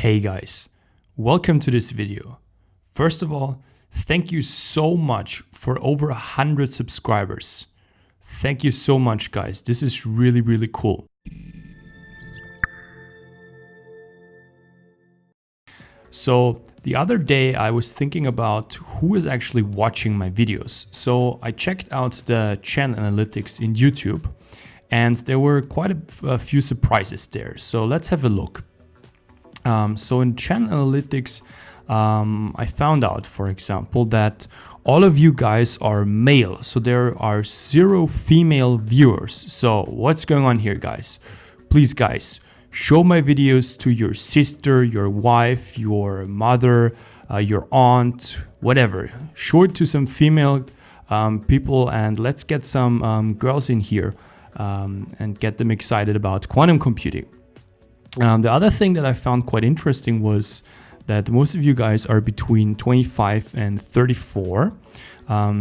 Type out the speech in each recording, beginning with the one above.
Hey guys, welcome to this video. First of all, thank you so much for over 100 subscribers. Thank you so much guys, this is really cool. So the other day I was thinking about who is actually watching my videos. So I checked out the channel analytics in YouTube and there were quite a few surprises there. So let's have a look. So in channel analytics, I found out, for example, that all of you guys are male. So there are 0 female viewers. So what's going on here, guys? Please, guys, show my videos to your sister, your wife, your mother, your aunt, whatever. Show it to some female people and let's get some girls in here and get them excited about quantum computing. The other thing that I found quite interesting was that most of you guys are between 25 and 34,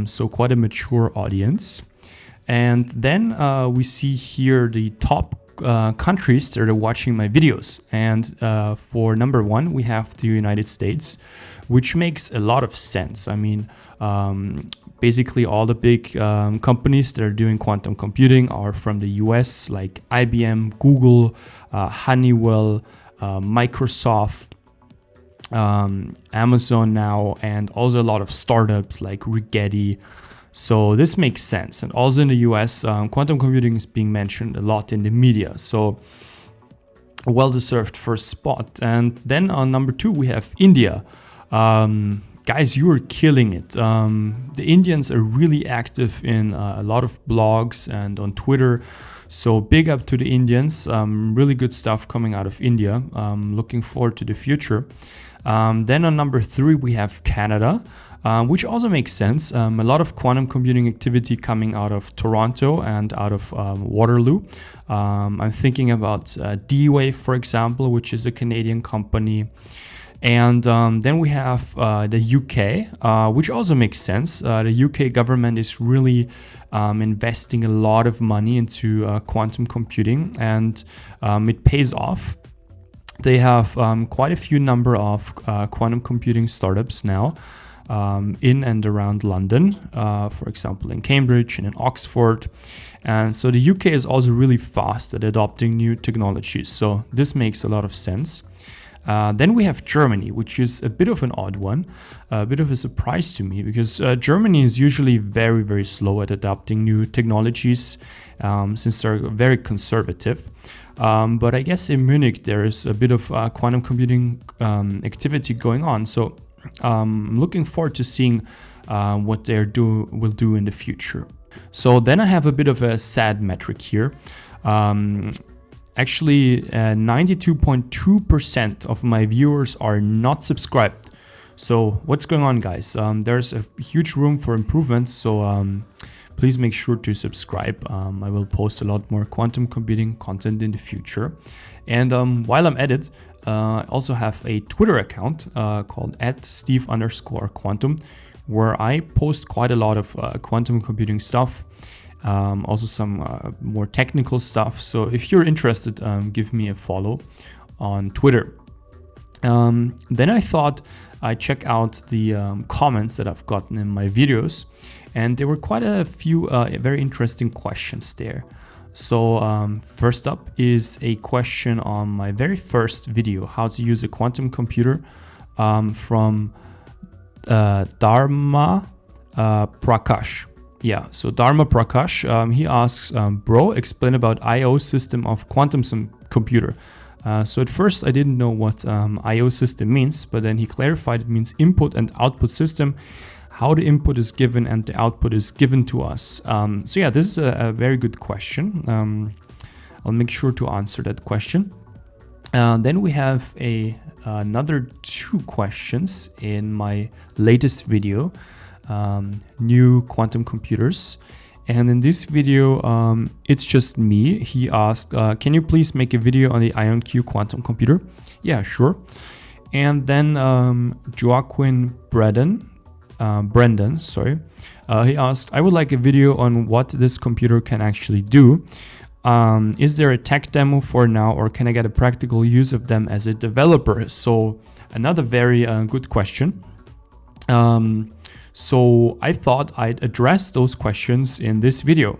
so quite a mature audience. And then we see here the top countries that are watching my videos. And for number 1, we have the United States, which makes a lot of sense. I mean, basically all the big companies that are doing quantum computing are from the US, like IBM, Google, Honeywell, Microsoft, Amazon now, and also a lot of startups like Rigetti. So this makes sense. And also in the US, quantum computing is being mentioned a lot in the media. So a well-deserved first spot. And then on number 2, we have India. Guys, you are killing it. The Indians are really active in a lot of blogs and on Twitter. So big up to the Indians. Really good stuff coming out of India. Looking forward to the future. Then on number 3, we have Canada, which also makes sense. A lot of quantum computing activity coming out of Toronto and out of Waterloo. I'm thinking about D-Wave, for example, which is a Canadian company. And then we have the UK, which also makes sense. The UK government is really investing a lot of money into quantum computing, and it pays off. They have quite a few number of quantum computing startups now in and around London, for example, in Cambridge and in Oxford. And so the UK is also really fast at adopting new technologies. So this makes a lot of sense. Then we have Germany, which is a bit of an odd one, a bit of a surprise to me, because Germany is usually very slow at adopting new technologies since they're very conservative. But I guess in Munich there is a bit of quantum computing activity going on. So I'm looking forward to seeing what they will do in the future. So then I have a bit of a sad metric here. Actually, 92.2% of my viewers are not subscribed. So what's going on, guys? There's a huge room for improvement. So please make sure to subscribe. I will post a lot more quantum computing content in the future. And while I'm at it, I also have a Twitter account called @Steve_Quantum, where I post quite a lot of quantum computing stuff. Also some more technical stuff. So if you're interested, give me a follow on Twitter. Then I thought I'd check out the comments that I've gotten in my videos, and there were quite a few very interesting questions there. So first up is a question on my very first video, how to use a quantum computer, from Dharma Prakash. Yeah, so Dharma Prakash, he asks, bro, explain about I/O system of quantum computer. So at first I didn't know what I/O system means, but then he clarified it means input and output system, how the input is given and the output is given to us. So yeah, this is a very good question. I'll make sure to answer that question. Then we have another 2 questions in my latest video. New quantum computers, and in this video it's just me. He asked, can you please make a video on the IonQ quantum computer? Yeah, sure. And then Joaquin Brendan, sorry, he asked, I would like a video on what this computer can actually do. Is there a tech demo for now, or can I get a practical use of them as a developer? So another very good question. So I thought I'd address those questions in this video.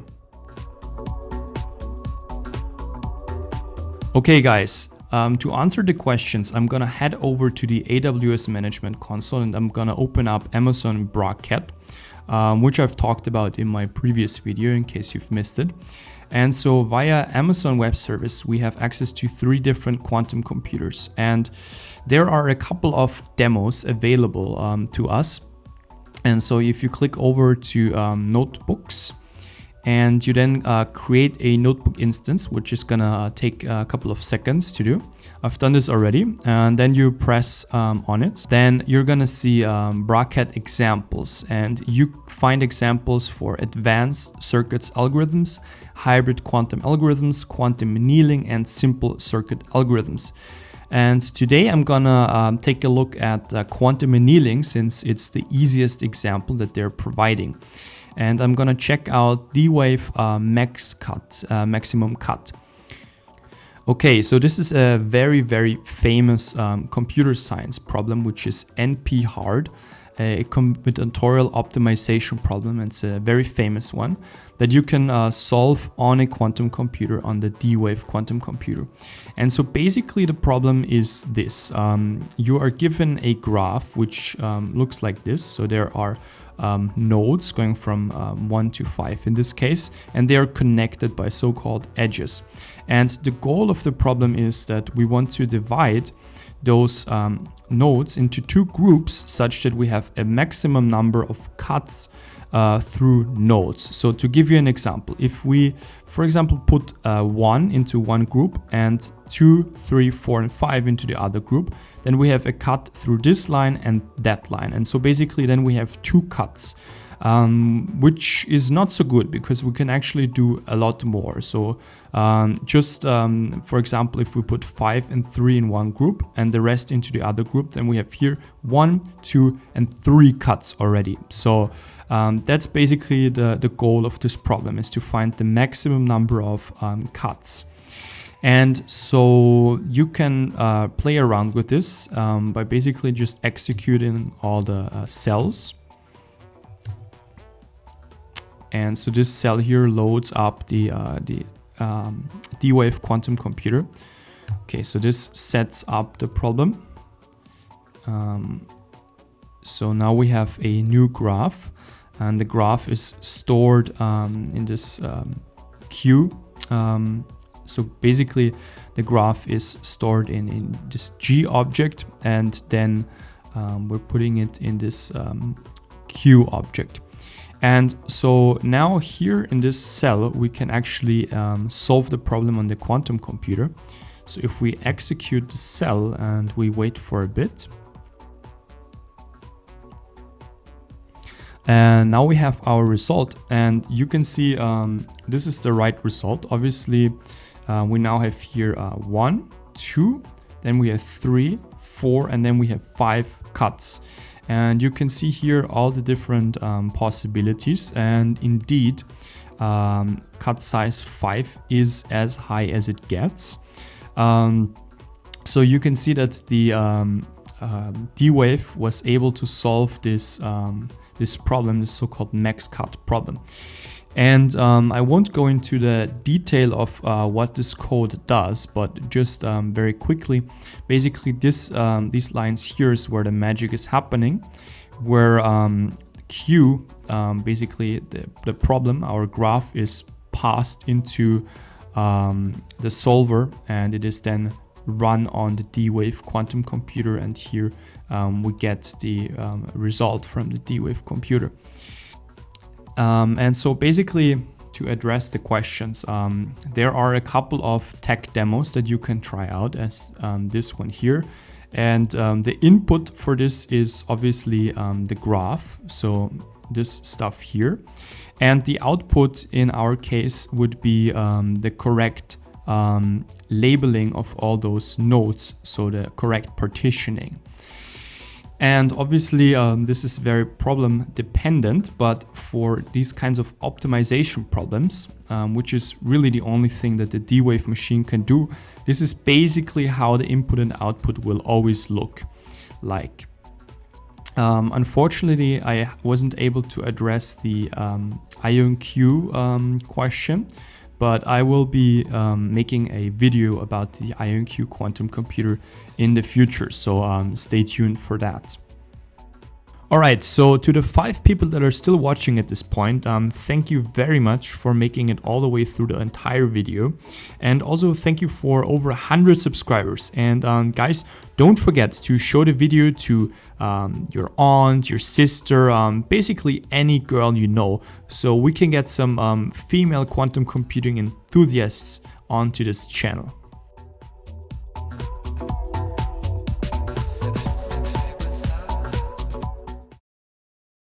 Okay guys, to answer the questions, I'm gonna head over to the AWS Management Console and I'm gonna open up Amazon Braket, which I've talked about in my previous video in case you've missed it. And so via Amazon Web Service, we have access to 3 different quantum computers, and there are a couple of demos available to us. And so if you click over to notebooks, and you then create a notebook instance, which is gonna take a couple of seconds to do. I've done this already, and then you press on it. Then you're gonna see bracket examples, and you find examples for advanced circuits algorithms, hybrid quantum algorithms, quantum annealing, and simple circuit algorithms. And today I'm gonna take a look at quantum annealing, since it's the easiest example that they're providing. And I'm gonna check out D-Wave maximum cut. Okay, so this is a very, very famous computer science problem, which is NP-hard, a combinatorial optimization problem. It's a very famous one that you can solve on a quantum computer, on the D-Wave quantum computer. And so basically the problem is this. You are given a graph which looks like this. So there are nodes going from 1 to 5 in this case, and they are connected by so-called edges. And the goal of the problem is that we want to divide those nodes into 2 groups such that we have a maximum number of cuts through nodes. So to give you an example, if we, for example, put 1 into one group and 2, 3, 4, and 5 into the other group, then we have a cut through this line and that line. And so basically then we have 2 cuts, which is not so good because we can actually do a lot more. So for example, if we put 5 and 3 in one group and the rest into the other group, then we have here 1, 2, and 3 cuts already. So that's basically the goal of this problem, is to find the maximum number of cuts. And so you can play around with this by basically just executing all the cells. And so this cell here loads up the D-Wave quantum computer. Okay, so this sets up the problem. So now we have a new graph, and the graph is stored in this queue. So basically the graph is stored in this G object, and then we're putting it in this Q object. And so now here in this cell, we can actually solve the problem on the quantum computer. So if we execute the cell and we wait for a bit, and now we have our result, and you can see this is the right result. Obviously, we now have here 1, 2, then we have 3, 4, and then we have 5 cuts. And you can see here all the different possibilities, and indeed cut size 5 is as high as it gets. So you can see that the D-Wave was able to solve this this problem, this so-called max cut problem. And I won't go into the detail of what this code does, but just very quickly, basically these lines here is where the magic is happening, where Q, basically the problem, our graph is passed into the solver, and it is then run on the D-Wave quantum computer, and here we get the result from the D-Wave computer. And so basically, to address the questions, there are a couple of tech demos that you can try out, as this one here. And the input for this is obviously the graph, so this stuff here. And the output in our case would be the correct labeling of all those nodes, so the correct partitioning. And obviously, this is very problem dependent, but for these kinds of optimization problems, which is really the only thing that the D-Wave machine can do, this is basically how the input and output will always look like. Unfortunately, I wasn't able to address the IonQ question, but I will be making a video about the IonQ quantum computer in the future, so stay tuned for that. Alright, so to the 5 people that are still watching at this point, thank you very much for making it all the way through the entire video. And also thank you for over 100 subscribers. And guys, don't forget to show the video to your aunt, your sister, basically any girl you know, so we can get some female quantum computing enthusiasts onto this channel.